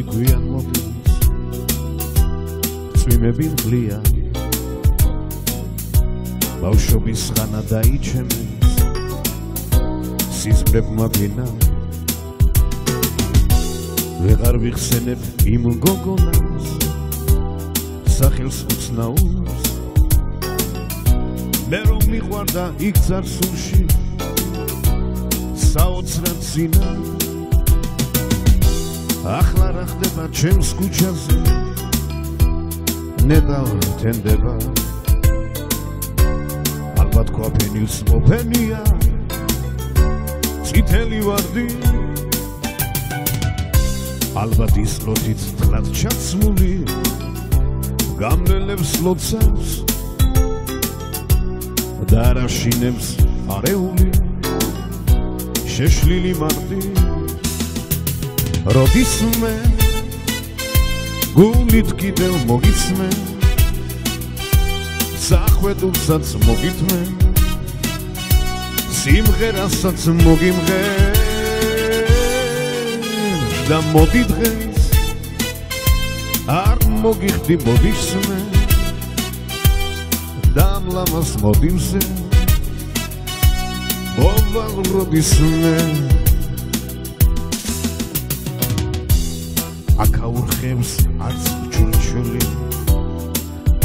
გვიან მოდის წვიმები მღლიანი ბავშვობის ხანა დაიჩემეს სიზმრებმა გენა ვეღარ ვიხსენებ იმ გოგონას სახელს უცნაურს მე რომ მიყვარდა იქ წარსულში საოცრად ძინა ახლა რა ხდება ჩემს ქუჩაზე ნედავ თენდება ალბათ ყოფენილს მოფენია წითელი ვარდი ალბათ ის ლოთით თხლად ჩაცმული გამლელებს ლოცავს და არაშინებს არეული შეშლილი მარტი როდის მე გულით კიდევ მოგიცმე სახვედურსაც მოგითმე სიმღერასაც მოგიმღე და მოდი დღეს არ მოგიხდი მოდისმე და მლამას მოდიმზე მოვალ როდისმე აკაურხებს არც ჩურჩული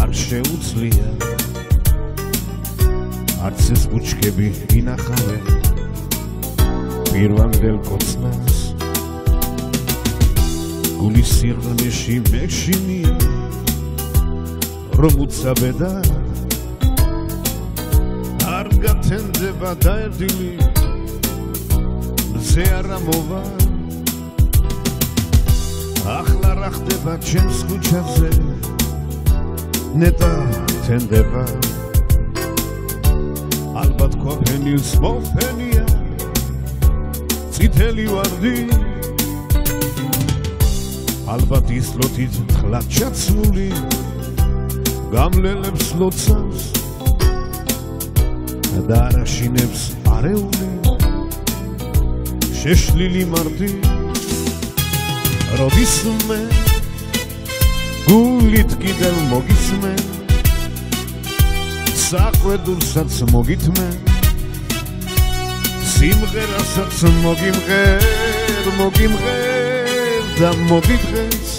არ შეუძლია არც ეს ბუჩქები ინახავენ პირვანდელ კოცნას გულის სიღრმეში მეშინია რომ უცაბედა არ გათენდება დაერდილი მზე არა მოვა ახლა რა ხდება ჩემს ქუჩაზე ნეტა თენდება ალბათ ყოფენილს მოფენია წითელი ვარდი ალბათ ის ლოთით თხლად ჩაცმული გამლელებს ლოცავს და არაშინებს არეული შეშლილი მარტი როდის მე გულით კიდევ მოგიცმე საყვედურსაც მოგითმე სიმღერასაც მოგიმღერ და მოდი დღეს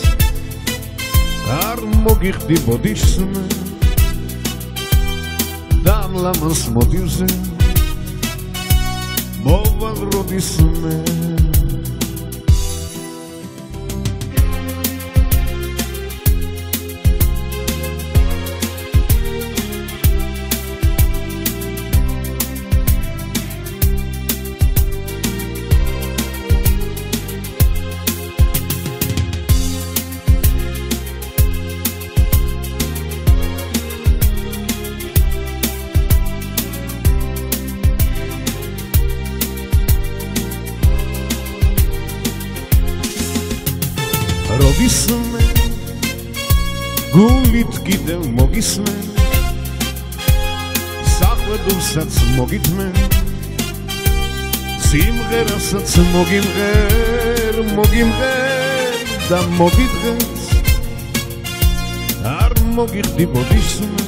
არ მოგიხდი ბოდისმე და მლამას მოდივზე მოვალ როდისმე როდის მე გულით კიდევ მოგისმე საყვედურსაც მოგითმე სიმღერასაც მოგიმღერ და მოდი დღეს არ მოგიხდი ბოდისმე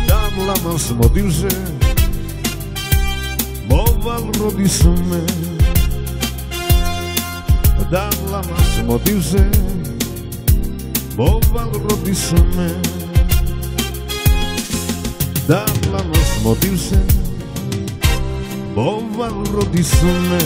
და მლამას მოდივზე მოვალ როდისმე და მლამას მოდივზე მოვალ როდისმე და მლამას მოდივზე მოვალ როდისმე